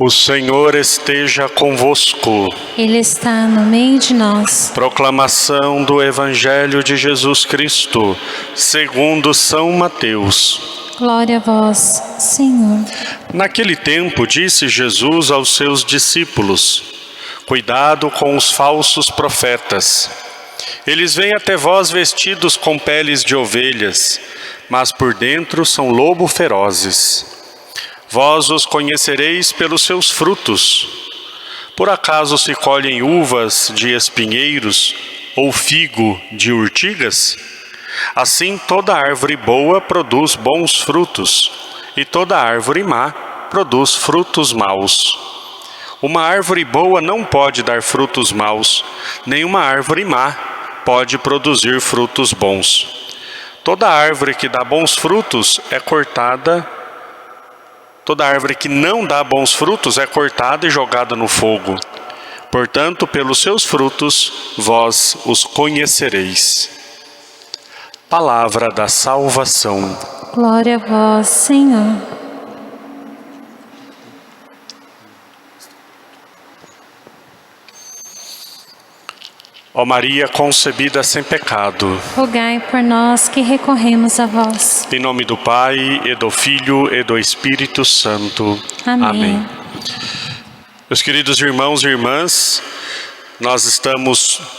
O Senhor esteja convosco. Ele está no meio de nós. Proclamação do Evangelho de Jesus Cristo, segundo São Mateus. Glória a vós, Senhor. Naquele tempo disse Jesus aos seus discípulos: Cuidado com os falsos profetas. Eles vêm até vós vestidos com peles de ovelhas, mas por dentro são lobos ferozes. Vós os conhecereis pelos seus frutos. Por acaso se colhem uvas de espinheiros ou figo de urtigas? Assim toda árvore boa produz bons frutos, e toda árvore má produz frutos maus. Uma árvore boa não pode dar frutos maus, nem uma árvore má pode produzir frutos bons. Toda árvore que dá bons frutos é cortada. Toda árvore que não dá bons frutos é cortada e jogada no fogo. Portanto, pelos seus frutos, vós os conhecereis. Palavra da salvação. Glória a vós, Senhor. Ó Maria concebida sem pecado. Rogai por nós que recorremos a vós. Em nome do Pai, e do Filho, e do Espírito Santo. Amém. Meus queridos irmãos e irmãs, nós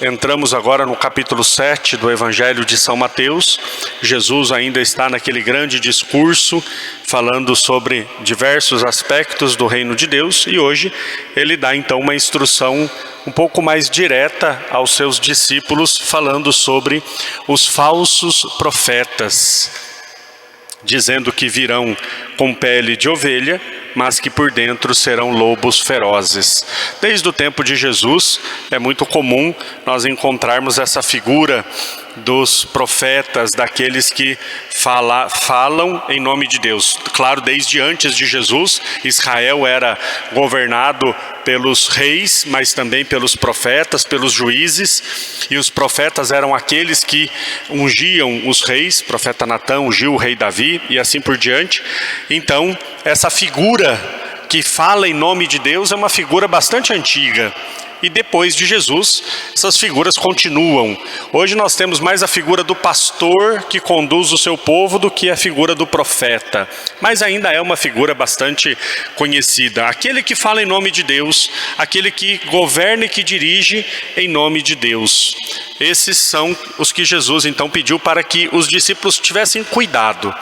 entramos agora no capítulo 7 do Evangelho de São Mateus. Jesus ainda está naquele grande discurso, falando sobre diversos aspectos do reino de Deus, e hoje ele dá então uma instrução um pouco mais direta aos seus discípulos, falando sobre os falsos profetas, dizendo que virão com pele de ovelha, mas que por dentro serão lobos ferozes. Desde o tempo de Jesus, é muito comum nós encontrarmos essa figura dos profetas, daqueles que falam em nome de Deus. Claro, desde antes de Jesus, Israel era governado pelos reis, mas também pelos profetas, pelos juízes, e os profetas eram aqueles que ungiam os reis. O profeta Natã ungiu o rei Davi e assim por diante. Então, essa figura que fala em nome de Deus é uma figura bastante antiga. E depois de Jesus, essas figuras continuam. Hoje nós temos mais a figura do pastor que conduz o seu povo do que a figura do profeta. Mas ainda é uma figura bastante conhecida. Aquele que fala em nome de Deus, aquele que governa e que dirige em nome de Deus. Esses são os que Jesus então pediu para que os discípulos tivessem cuidado.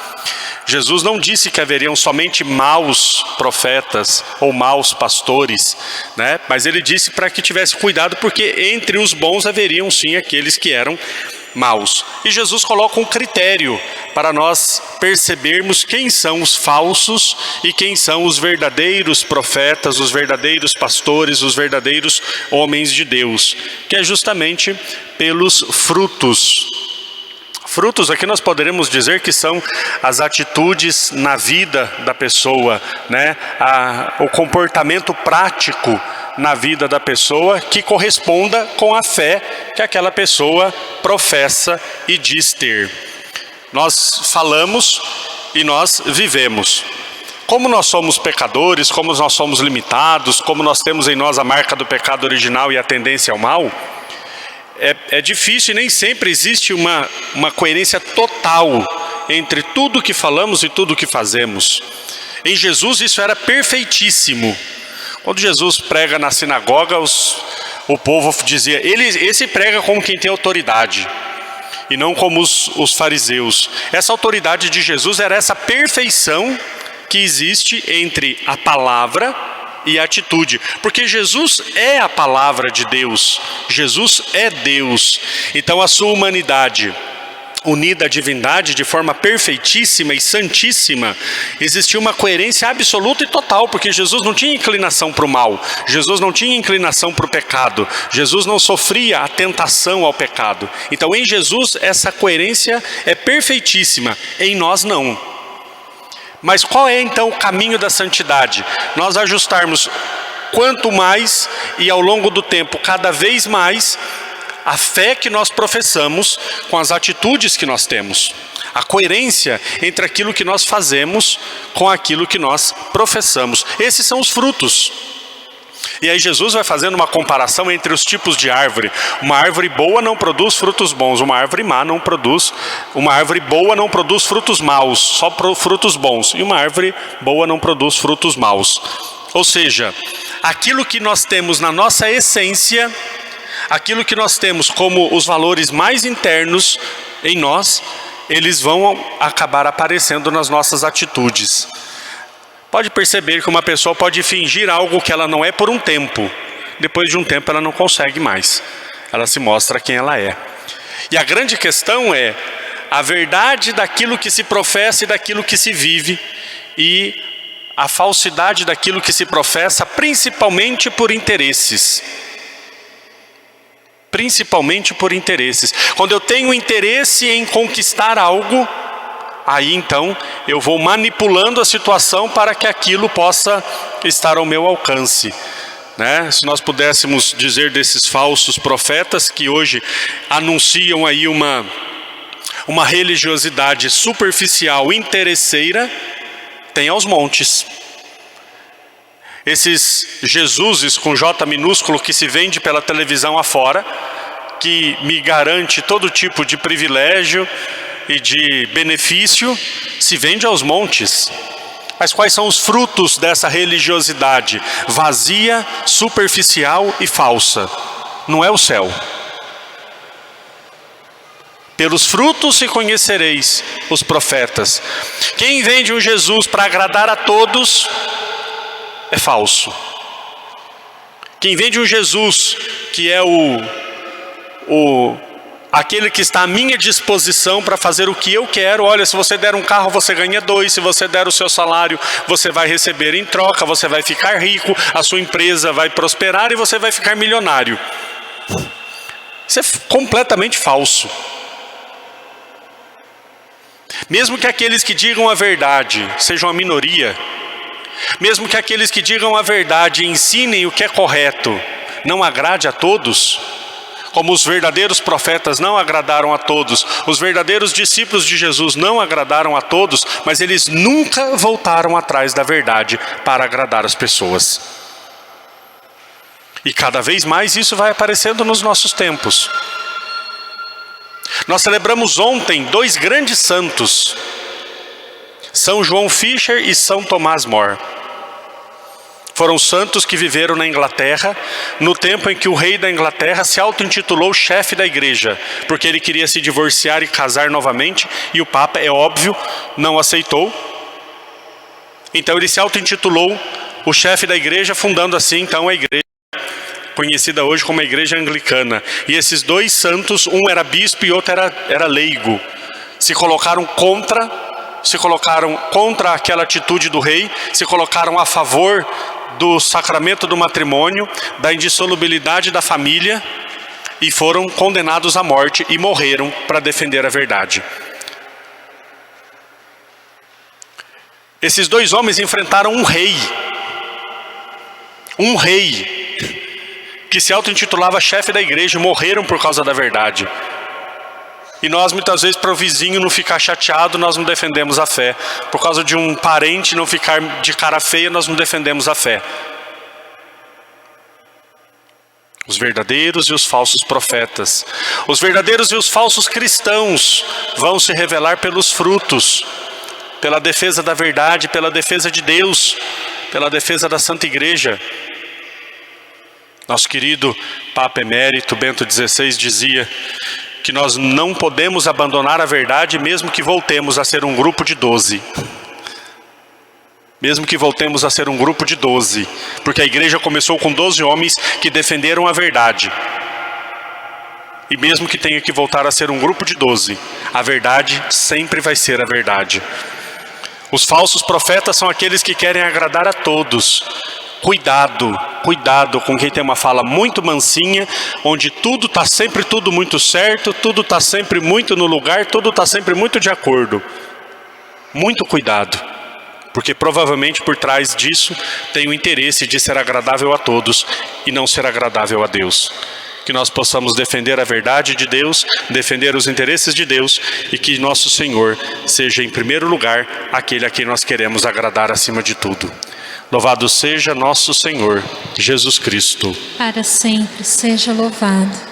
Jesus não disse que haveriam somente maus profetas ou maus pastores, né? Mas ele disse para que tivesse cuidado, porque entre os bons haveriam sim aqueles que eram maus. E Jesus coloca um critério para nós percebermos quem são os falsos e quem são os verdadeiros profetas, os verdadeiros pastores, os verdadeiros homens de Deus, que é justamente pelos frutos. Frutos aqui nós poderemos dizer que são as atitudes na vida da pessoa, né? O comportamento prático na vida da pessoa que corresponda com a fé que aquela pessoa professa e diz ter. Nós falamos e nós vivemos. Como nós somos pecadores, como nós somos limitados, como nós temos em nós a marca do pecado original e a tendência ao mal, é difícil e nem sempre existe uma coerência total entre tudo que falamos e tudo que fazemos. Em Jesus isso era perfeitíssimo. Quando Jesus prega na sinagoga, o povo dizia, esse prega como quem tem autoridade, e não como os fariseus. Essa autoridade de Jesus era essa perfeição que existe entre a palavra e a atitude, porque Jesus é a palavra de Deus, Jesus é Deus. Então a sua humanidade unida à divindade de forma perfeitíssima e santíssima, existia uma coerência absoluta e total, porque Jesus não tinha inclinação para o mal, Jesus não tinha inclinação para o pecado, Jesus não sofria a tentação ao pecado. Então em Jesus essa coerência é perfeitíssima, em nós não. Mas qual é então o caminho da santidade? Nós ajustarmos quanto mais e ao longo do tempo cada vez mais a fé que nós professamos com as atitudes que nós temos. A coerência entre aquilo que nós fazemos com aquilo que nós professamos. Esses são os frutos. E aí Jesus vai fazendo uma comparação entre os tipos de árvore. Uma árvore boa não produz frutos bons, uma árvore má não produz. Uma árvore boa não produz frutos maus, só frutos bons. E uma árvore boa não produz frutos maus. Ou seja, aquilo que nós temos na nossa essência, aquilo que nós temos como os valores mais internos em nós, eles vão acabar aparecendo nas nossas atitudes. Pode perceber que uma pessoa pode fingir algo que ela não é por um tempo. Depois de um tempo ela não consegue mais. Ela se mostra quem ela é. E a grande questão é a verdade daquilo que se professa e daquilo que se vive, e a falsidade daquilo que se professa, principalmente por interesses. Principalmente por interesses. Quando eu tenho interesse em conquistar algo, aí então eu vou manipulando a situação para que aquilo possa estar ao meu alcance, né? Se nós pudéssemos dizer desses falsos profetas que hoje anunciam aí uma religiosidade superficial, interesseira, tem aos montes. Esses Jesuses com J minúsculo que se vende pela televisão afora, que me garante todo tipo de privilégio e de benefício, se vende aos montes. Mas quais são os frutos dessa religiosidade? Vazia, superficial e falsa. Não é o céu. Pelos frutos se conhecereis os profetas. Quem vende um Jesus para agradar a todos é falso. Quem vende um Jesus que é aquele que está à minha disposição para fazer o que eu quero. Olha, se você der um carro, você ganha 2. Se você der o seu salário, você vai receber em troca. Você vai ficar rico, a sua empresa vai prosperar e você vai ficar milionário. Isso é completamente falso. Mesmo que aqueles que digam a verdade sejam a minoria, mesmo que aqueles que digam a verdade ensinem o que é correto, não agrade a todos, como os verdadeiros profetas não agradaram a todos, os verdadeiros discípulos de Jesus não agradaram a todos, mas eles nunca voltaram atrás da verdade para agradar as pessoas. E cada vez mais isso vai aparecendo nos nossos tempos. Nós celebramos ontem 2 grandes santos, São João Fisher e São Tomás More. Foram santos que viveram na Inglaterra, no tempo em que o rei da Inglaterra se auto-intitulou chefe da igreja, porque ele queria se divorciar e casar novamente, e o Papa, é óbvio, não aceitou. Então ele se auto-intitulou o chefe da igreja, fundando assim então a igreja, conhecida hoje como a Igreja Anglicana. E esses 2 santos, um era bispo e outro era leigo, se colocaram contra aquela atitude do rei, se colocaram a favor do sacramento do matrimônio, da indissolubilidade da família, e foram condenados à morte e morreram para defender a verdade. Esses 2 homens enfrentaram um rei que se auto-intitulava chefe da igreja, e morreram por causa da verdade. E nós muitas vezes, para o vizinho não ficar chateado, nós não defendemos a fé. Por causa de um parente não ficar de cara feia, nós não defendemos a fé. Os verdadeiros e os falsos profetas, os verdadeiros e os falsos cristãos vão se revelar pelos frutos, pela defesa da verdade, pela defesa de Deus, pela defesa da Santa Igreja. Nosso querido Papa Emérito Bento XVI dizia que nós não podemos abandonar a verdade, mesmo que voltemos a ser um grupo de 12. Mesmo que voltemos a ser um grupo de 12. Porque a igreja começou com 12 homens que defenderam a verdade. E mesmo que tenha que voltar a ser um grupo de 12, a verdade sempre vai ser a verdade. Os falsos profetas são aqueles que querem agradar a todos. Cuidado com quem tem uma fala muito mansinha, onde tudo está sempre tudo muito certo, tudo está sempre muito no lugar, tudo está sempre muito de acordo. Muito cuidado, porque provavelmente por trás disso tem o interesse de ser agradável a todos e não ser agradável a Deus. que nós possamos defender a verdade de Deus, defender os interesses de Deus e que nosso Senhor seja em primeiro lugar aquele a quem nós queremos agradar acima de tudo. Louvado seja nosso Senhor Jesus Cristo. Para sempre seja louvado.